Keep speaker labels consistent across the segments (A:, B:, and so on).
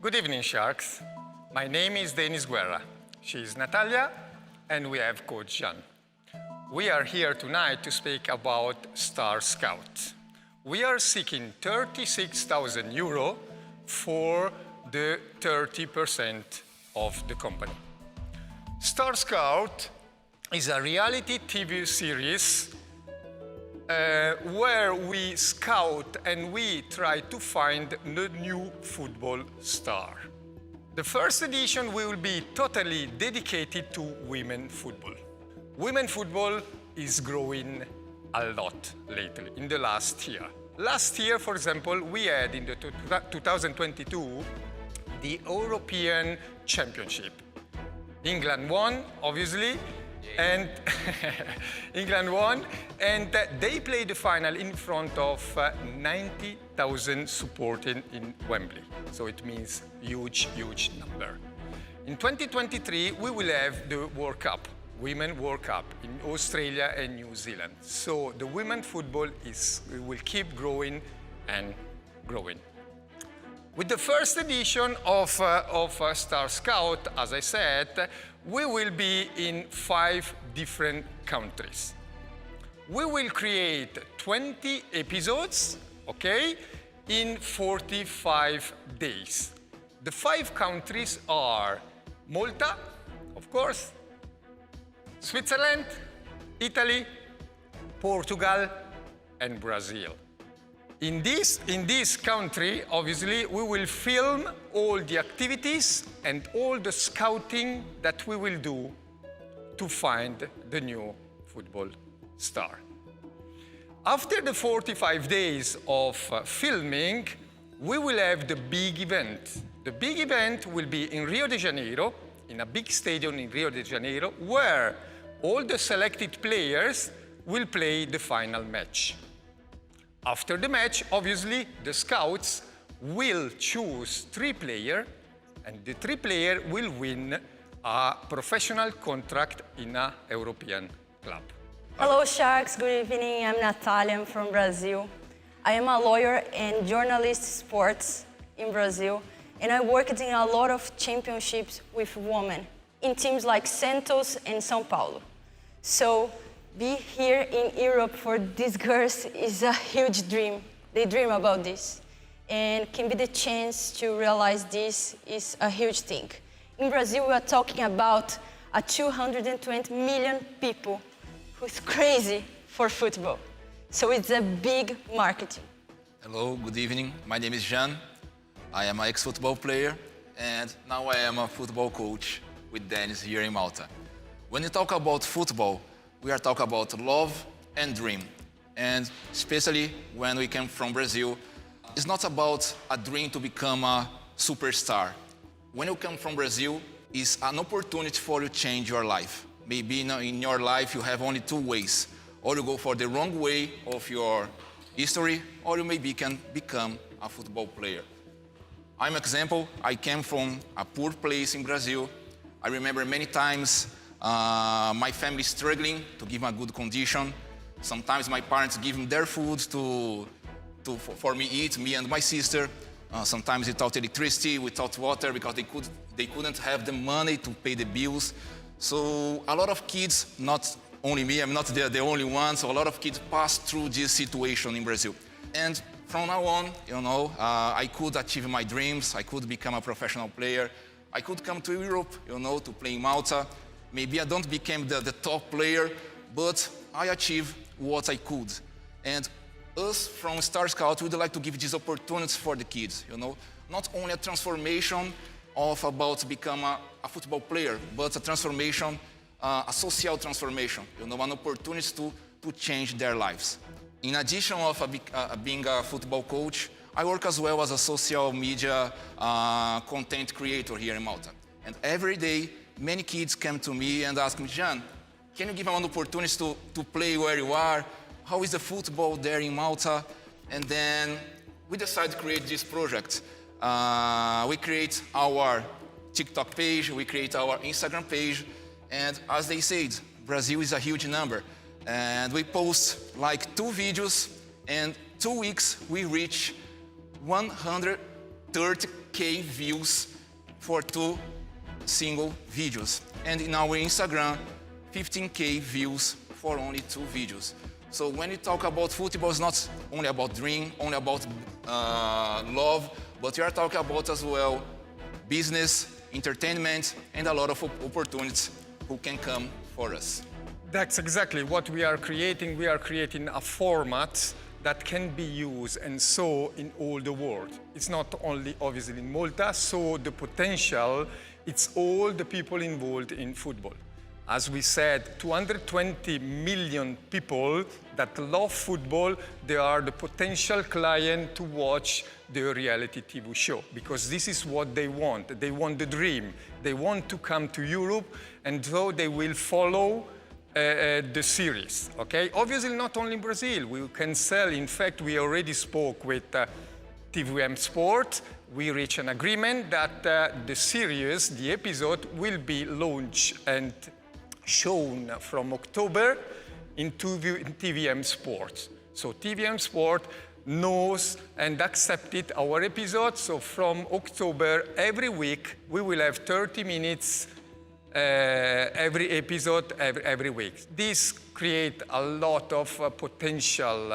A: Good evening, Sharks. My name is Denis Guerra. She is Natalia, and we have Coach Jean. We are here tonight to speak about StarScout. We are seeking 36,000 euro for the 30% of the company. StarScout is a reality TV series where we scout and we try to find the new football star. The first edition will be totally dedicated to women football. Women football is growing a lot lately, in the last year. Last year, for example, we had in the 2022 the European Championship. England won, obviously, and England won, and they played the final in front of 90,000 supporting in Wembley. So it means huge, huge number. In 2023, we will have the World Cup, Women World Cup in Australia and New Zealand. So the women football will keep growing and growing. With the first edition of StarScout, as I said, we will be in 5 different countries. We will create 20 episodes, okay, in 45 days. The 5 countries are Malta, of course, Switzerland, Italy, Portugal, and Brazil. In this country, obviously, we will film all the activities and all the scouting that we will do to find the new football star. After the 45 days of filming, we will have the big event. The big event will be in Rio de Janeiro, in a big stadium in Rio de Janeiro, where all the selected players will play the final match. After the match, obviously, the scouts will choose 3 players, and the 3 players will win a professional contract in a European club.
B: Hello, Sharks. Good evening. I'm Natalia. I'm from Brazil. I am a lawyer and journalist sports in Brazil, and I worked in a lot of championships with women in teams like Santos and São Paulo. So, be here in Europe for these girls is a huge dream. They dream about this. And can be the chance to realize this is a huge thing. In Brazil, we are talking about 220 million people who's crazy for football. So it's a big marketing.
C: Hello, good evening. My name is Jean. I am an ex-football player, and now I am a football coach with Dennis here in Malta. When you talk about football, we are talking about love and dream. And especially when we came from Brazil, it's not about a dream to become a superstar. When you come from Brazil, it's an opportunity for you to change your life. Maybe in your life you have only 2 ways. Or you go for the wrong way of your history, or you maybe can become a football player. I'm an example. I came from a poor place in Brazil. I remember many times my family struggling to give me a good condition. Sometimes my parents give me their food for me eat, me and my sister. Sometimes without electricity, without water, because they couldn't have the money to pay the bills. So a lot of kids, not only me, I'm not the only one, so a lot of kids pass through this situation in Brazil. And from now on, I could achieve my dreams. I could become a professional player. I could come to Europe, to play in Malta. Maybe I don't become the top player, but I achieved what I could. And us from StarScout would like to give these opportunities for the kids, Not only a transformation about become a football player, but a transformation, a social transformation, an opportunity to change their lives. In addition of being a football coach, I work as well as a social media content creator here in Malta. And every day, many kids come to me and ask me, Jean, can you give me an opportunity to play where you are? How is the football there in Malta? And then we decided to create this project. We create our TikTok page, we create our Instagram page, and as they said, Brazil is a huge number. And we post like 2 videos, and 2 weeks we reach 130 100K views for 2 single videos. And in our Instagram, 15K views for only 2 videos. So when we talk about football, it's not only about dream, only about love, but we are talking about as well business, entertainment, and a lot of opportunities who can come for us.
A: That's exactly what we are creating. We are creating a format that can be used and so in all the world. It's not only obviously in Malta, so the potential, it's all the people involved in football. As we said, 220 million people that love football, they are the potential client to watch the reality TV show, because this is what they want. They want the dream. They want to come to Europe, and so they will follow the series, okay? Obviously not only in Brazil, we can sell, in fact, we already spoke with TVM Sport. We reached an agreement that the series, the episode, will be launched and shown from October in TVM Sport. So TVM Sport knows and accepted our episode, so from October, every week, we will have 30 minutes every episode, every week. This creates a lot of potential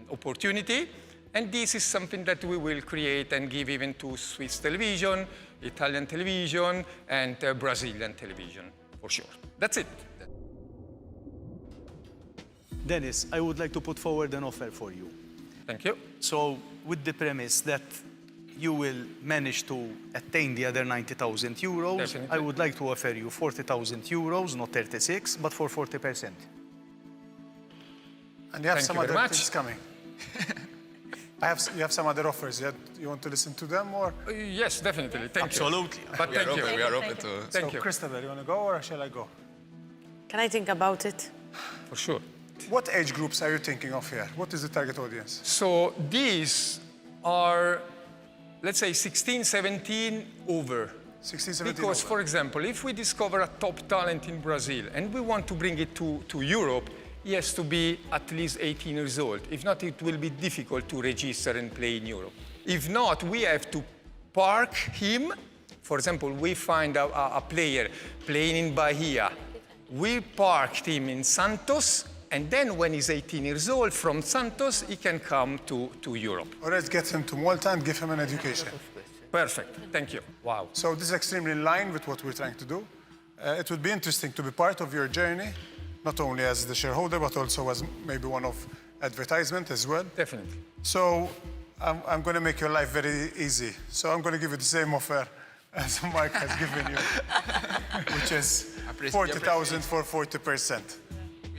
A: opportunity, and this is something that we will create and give even to Swiss television, Italian television, and Brazilian television, for sure. That's it.
D: Dennis, I would like to put forward an offer for you.
A: Thank you.
D: So, with the premise that you will manage to attain the other 90,000 euros,
A: Definitely.
D: I would like to offer you 40,000 euros, not 36, but for 40%.
E: And you have
A: Thank
E: some
A: you very
E: other
A: much.
E: things coming. You have some other offers. You want to listen to them, or?
A: Yes, definitely. Thank
D: Absolutely.
A: you. But thank you.
C: We are open to...
A: Thank
E: So,
A: you.
E: Christabel, you want to go, or shall I go?
F: Can I think about it?
A: For sure.
E: What age groups are you thinking of here? What is the target audience?
A: So these are, let's say, 16, 17 over.
E: 16, 17
A: Because,
E: over.
A: for example, if we discover a top talent in Brazil and we want to bring it to Europe, he has to be at least 18 years old. If not, it will be difficult to register and play in Europe. If not, we have to park him. For example, we find a player playing in Bahia. We parked him in Santos, and then when he's 18 years old, from Santos, he can come to Europe.
E: Or let's get him to Malta and give him an education.
A: Perfect. Thank you. Wow.
E: So this is extremely in line with what we're trying to do. It would be interesting to be part of your journey, not only as the shareholder, but also as maybe one of advertisement as well.
A: Definitely.
E: So I'm going to make your life very easy. So I'm going to give you the same offer as Mark has given you, which is 40,000 for 40%.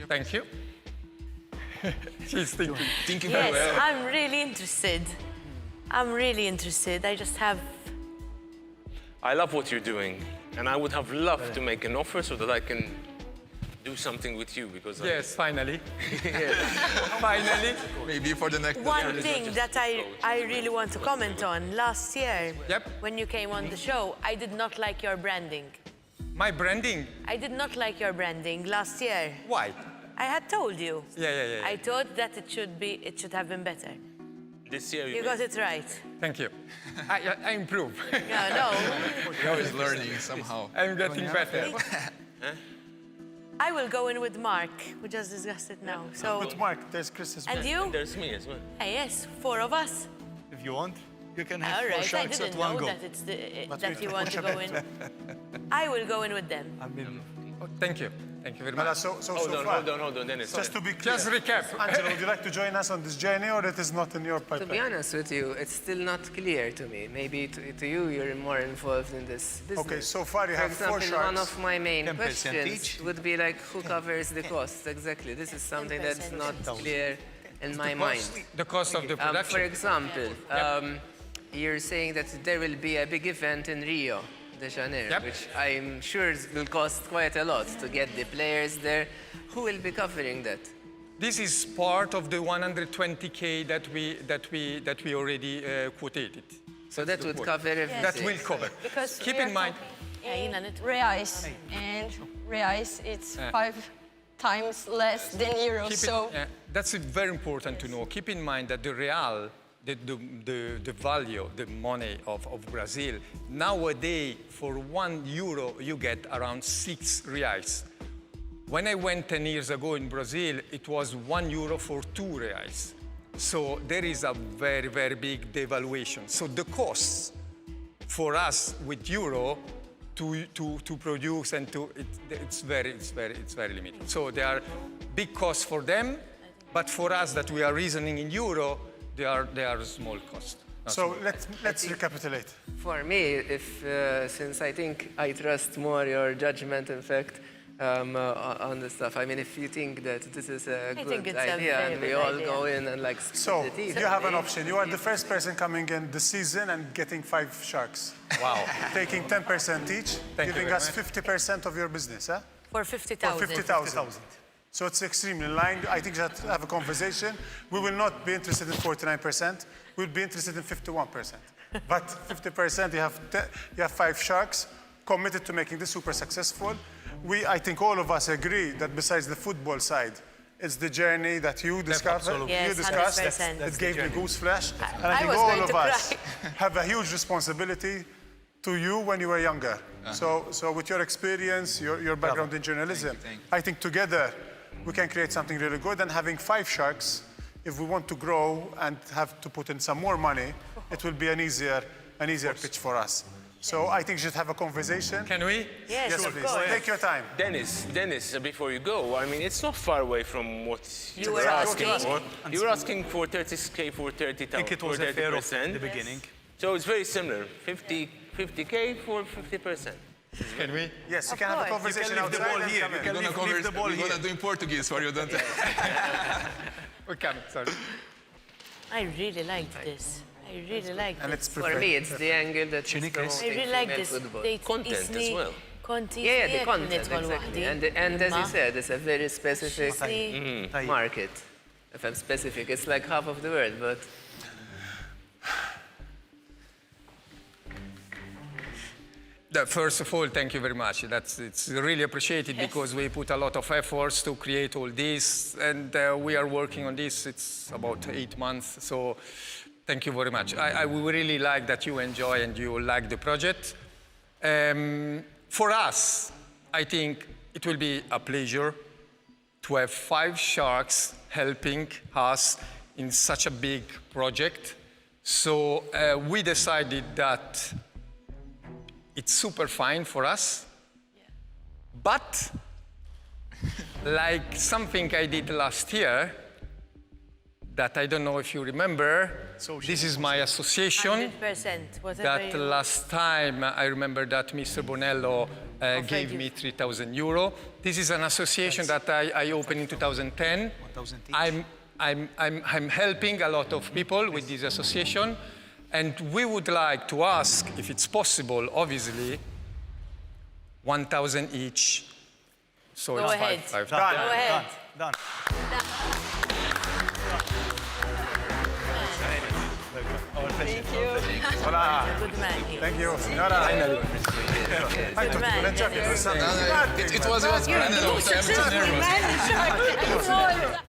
A: Thank you. She's thinking very
F: Yes,
A: well.
F: I'm really interested. I'm really interested. I just have...
G: I love what you're doing, and I would have loved to make an offer so that I can do something with you, because
A: Yes, finally. Finally.
C: Maybe for the next...
F: One thing that I really want to comment on. Last year,
A: Yep.
F: when you came on the show, I did not like your branding.
A: My branding.
F: I did not like your branding last year.
A: Why?
F: I had told you.
A: Yeah.
F: I thought that it should have been better.
G: this year
F: You got it right.
A: Thank you. I improve.
F: No.
C: We're always learning somehow.
A: I'm getting better.
F: I will go in with Mark. We just discussed it now. So,
E: With Mark, there's Chris as well.
F: and you?
G: there's me as well.
F: Yes, 4 of us.
D: If you want, you can have
F: All
D: 4
F: right, I
D: sharks
F: didn't
D: at one
F: know
D: go.
F: that it's
E: But
F: that
E: we
F: you want to go in. I will go in with them.
D: I mean,
A: Oh, thank you. Thank you very
E: Mala,
A: much.
E: so
G: Hold
E: far,
G: on, Dennis.
E: just to be clear,
A: Just recap.
E: Angela, would you like to join us on this journey, or it is not in your
H: To
E: pipeline?
H: be honest with you, it's still not clear to me. Maybe to you, you're more involved in this business.
E: Okay, so far you
H: For
E: have 4
H: example, one
E: sharks.
H: of my main
D: 10%
H: questions
D: each.
H: would be like, who covers the costs? Exactly. This is something that's not clear in my mind.
A: The cost of the
H: For
A: production.
H: example, you're saying that there will be a big event in Rio de Janeiro,
A: Yep.
H: which I'm sure will cost quite a lot to get the players there. Who will be covering that?
A: This is part of the 120K that we already quoted.
H: So that would cover everything.
A: That will cover.
B: Because
A: Keep
B: we are
A: in mind,
B: talking in reais, and reais it's 5 times less than euros. So
A: that's very important to know. Keep in mind that the real the value, the money of Brazil. Nowadays, for €1, you get around 6 reais. When I went 10 years ago in Brazil, it was €1 for 2 reais. So there is a very, very big devaluation. So the costs for us with euro to produce and it's very limited. So there are big costs for them, but for us that we are reasoning in euro, they are small costs.
E: So let's recapitulate.
H: For me, since I think I trust more your judgment, in fact, on the stuff. I mean, if you think that this is a good idea and we all go in and like
E: So
H: split the teeth,
E: you have an option. You are the first person coming in this season and getting 5 sharks.
A: Wow.
E: Taking 10% each, giving us 50% of your business, huh?
F: For 50,000.
E: For 50,000. So it's extremely in line. I think you have to have a conversation. We will not be interested in 49%. We'll be interested in 51%. But 50%, you have 5 sharks committed to making this super successful. I think all of us agree that besides the football side, it's the journey that you discussed.
F: Yes, 100%.
E: That gave me goose flesh. And I think
F: was
E: all
F: going
E: of
F: to
E: us
F: cry.
E: have a huge responsibility to you when you were younger. So with your experience, your background in journalism,
C: Thank you.
E: I think together we can create something really good. And having 5 sharks, if we want to grow and have to put in some more money, it will be an easier pitch for us. So I think you should have a conversation.
A: Can we?
F: Yes,
E: Yes,
F: of
E: please.
F: course.
E: Take your time.
G: Dennis, before you go, I mean, it's not far away from what you
F: were
G: were asking
F: asking.
G: for. You were asking for 30K for 30,000.
D: I think it was
G: for
D: a fair offer
G: 30%.
D: in the beginning.
G: So it's very similar. 50K for 50%.
A: Can we?
E: Yes, you can have a
F: course.
E: conversation
D: leave the
E: outside
D: ball
E: and
D: here.
E: come
D: You
E: in.
D: can leave the ball
C: We're
D: here.
C: gonna do in Portuguese for you, don't you?
A: We can, sorry.
F: I really liked this. I really liked
E: And
F: this.
E: it's
H: for
E: preferred.
H: me, it's the angle that is
F: I
H: promoting
F: really like
H: female
F: this.
H: football.
G: Content as well.
H: Yeah, the content, exactly. And as you said, it's a very specific market. If I'm specific, it's like half of the world, but
A: First of all, thank you very much. It's really appreciated because we put a lot of efforts to create all this, and we are working on this. It's about 8 months, so thank you very much. I would really like that you enjoy and you like the project. For us, I think it will be a pleasure to have 5 sharks helping us in such a big project. So we decided that it's super fine for us, but like something I did last year, that I don't know if you remember, this is my association.
F: 100%. Whatever
A: That
F: you...
A: last time I remember that Mr. Bonello gave me €3,000. This is an association that I opened in 2010.
D: 1,000 each.
A: I'm helping a lot of people with this association, and we would like to ask, if it's possible, obviously, 1,000 each. So
F: Go
A: it's
F: ahead.
A: five.
F: Go ahead.
D: Done.
F: Thank you.
E: Hola.
F: Good man here.
E: Thank you, signora.
A: Finally.
E: Hai tutti
F: man.
E: cominciati a pensare.
C: It was
F: You're
C: nervous.
F: successful man in Sharktank.